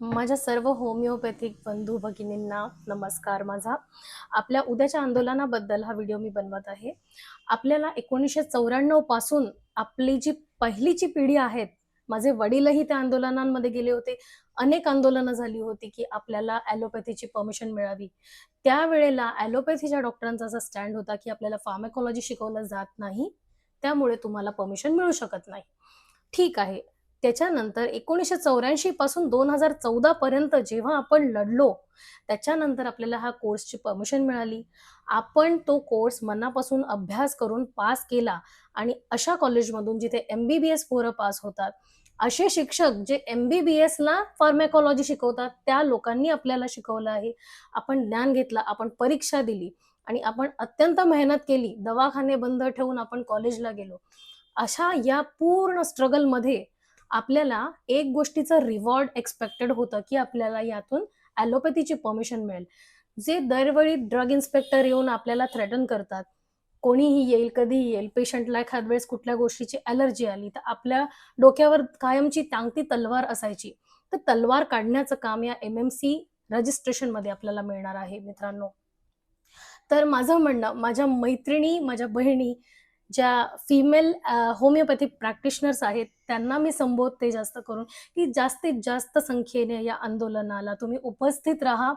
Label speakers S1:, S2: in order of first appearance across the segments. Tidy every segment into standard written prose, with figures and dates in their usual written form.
S1: माझ्या सर्व होमिओपॅथिक बंधू भगिनींना नमस्कार माझा. आपल्या उद्याच्या आंदोलनाबद्दल हा व्हिडिओ मी बनवत आहे. आपल्याला 1994 पासून आपली जी पहिलीची पिढी आहेत, माझे वडीलही त्या आंदोलनांमध्ये गेले होते. अनेक आंदोलनं झाली होती की आपल्याला ॲलोपॅथीची परमिशन मिळावी. त्यावेळेला ॲलोपॅथीच्या डॉक्टरांचा असा स्टँड होता की आपल्याला फार्माकॉलॉजी शिकवलं जात नाही, त्यामुळे तुम्हाला परमिशन मिळू शकत नाही. ठीक आहे. त्याच्यानंतर 1984 पासून 2014 पर्यंत जेव्हा आपण लढलो, त्याच्यानंतर आपल्याला ह्या कोर्सची परमिशन मिळाली. आपण तो कोर्स मनापासून अभ्यास करून पास केला आणि अशा कॉलेजमधून जिथे एम-बी-बी-एस पोरं पास होतात, असे शिक्षक जे एम-बी-बी-एसला फार्माकॉलॉजी शिकवतात, त्या लोकांनी आपल्याला शिकवलं आहे. आपण ज्ञान घेतलं, आपण परीक्षा दिली आणि आपण अत्यंत मेहनत केली. दवाखाने बंद ठेवून आपण कॉलेजला गेलो. अशा या पूर्ण स्ट्रगलमध्ये आपल्याला एक गोष्टीचं रिवॉर्ड एक्स्पेक्टेड होतं की आपल्याला यातून ॲलोपॅथीची परमिशन मिळेल. जे दरवेळी ड्रग इन्स्पेक्टर येऊन आपल्याला थ्रेटन करतात, कोणीही येईल, कधीही येईल, पेशंटला एखाद वेळेस कुठल्या गोष्टीची ॲलर्जी आली, तर आपल्या डोक्यावर कायमची टांगती तलवार असायची. तर तलवार काढण्याचं काम या एम-एम-सी रजिस्ट्रेशनमध्ये आपल्याला मिळणार आहे मित्रांनो. तर माझं म्हणणं, माझ्या मैत्रिणी, माझ्या बहिणी ज्या फिमेल होमिओपॅथिक प्रॅक्टिशनर्स आहेत, त्यांना मी संबोधते जास्त करून, की जास्तीत जास्त संख्येने या आंदोलनाला तुम्ही उपस्थित राहा.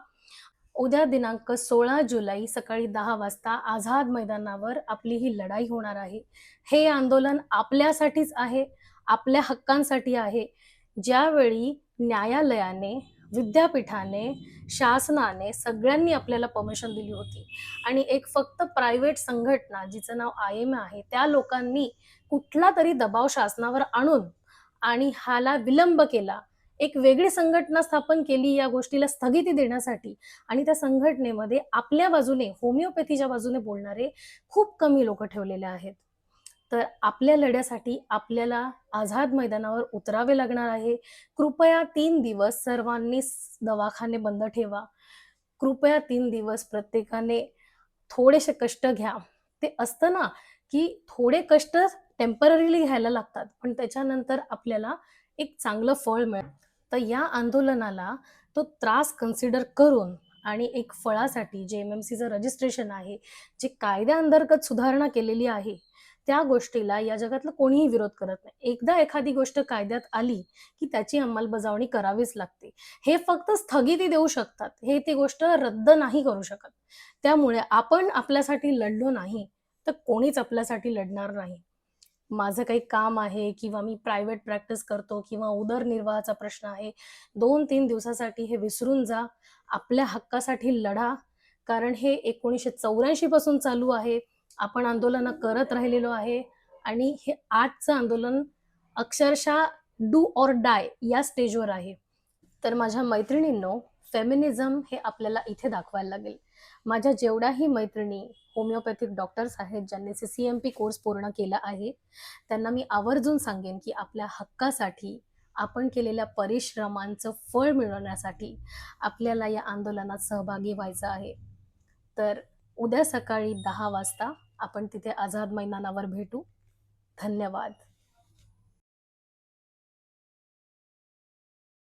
S1: उद्या दिनांक 16 जुलै सकाळी 10 वाजता आझाद मैदानावर आपली ही लढाई होणार आहे. हे आंदोलन आपल्यासाठीच आहे, आपल्या हक्कांसाठी आहे. ज्यावेळी न्यायालयाने, विद्यापीठाने, शासनाने सगळ्यांनी आपल्याला परमिशन दिली होती आणि एक फक्त प्रायव्हेट संघटना जिचं नाव आय-एम आहे, त्या लोकांनी कुठलातरी दबाव शासनावर आणून आणि ह्याला विलंब केला. एक वेगळी संघटना स्थापन केली या गोष्टीला स्थगिती देण्यासाठी आणि त्या संघटनेमध्ये आपल्या बाजूने, होमिओपॅथीच्या बाजूने बोलणारे खूप कमी लोकं ठेवलेले आहेत. तर आपल्या लढ्यासाठी आपल्याला आझाद मैदानावर उतरावे लागणार आहे. कृपया 3 दिवस सर्वांनी दवाखाने बंद ठेवा. कृपया 3 दिवस प्रत्येकाने थोडेसे कष्ट घ्या. ते असतं ना, की थोडे कष्ट टेम्पररीली घ्यायला लागतात, पण त्याच्यानंतर आपल्याला एक चांगलं फळ मिळतं. तर या आंदोलनाला तो त्रास कन्सिडर करून आणि एक फळासाठी जे एम-एम-सीचं रजिस्ट्रेशन आहे, जे कायद्याअंतर्गत सुधारणा केलेली आहे, त्या गोष्टीला या जगातलं कोणीही विरोध करत नाही. एकदा एखादी गोष्ट कायद्यात आली, की त्याची अंमलबजावणी करावीच लागते. हे फक्त स्थगिती देऊ शकतात. हे ती गोष्ट रद्द नाही करू शकत. त्यामुळे आपण आपल्यासाठी लढलो नाही, तर कोणीच आपल्यासाठी लढणार नाही. माझं काही काम आहे किंवा मी प्रायव्हेट प्रॅक्टिस करतो किंवा उदरनिर्वाहाचा प्रश्न आहे, 2-3 दिवसासाठी हे विसरून जा. आपल्या हक्कासाठी लढा. कारण हे 1984 पासून चालू आहे. आपण आंदोलनं करत राहिलेलो आहे आणि हे आजचं आंदोलन अक्षरशः डू ऑर डाय या स्टेजवर आहे. तर माझ्या मैत्रिणींनो, फेमिनिझम हे आपल्याला इथे दाखवायला लागेल. माझ्या जेवढ्याही मैत्रिणी होमिओपॅथिक डॉक्टर्स आहेत, ज्यांनी CCMP कोर्स पूर्ण केला आहे, त्यांना मी आवर्जून सांगेन, की आपल्या हक्कासाठी आपण केलेल्या परिश्रमांचं फळ मिळवण्यासाठी आपल्याला या आंदोलनात सहभागी व्हायचं आहे. तर उद्या सकाळी 10 वाजता आपण तिथे आझाद मैदानावर भेटू. धन्यवाद.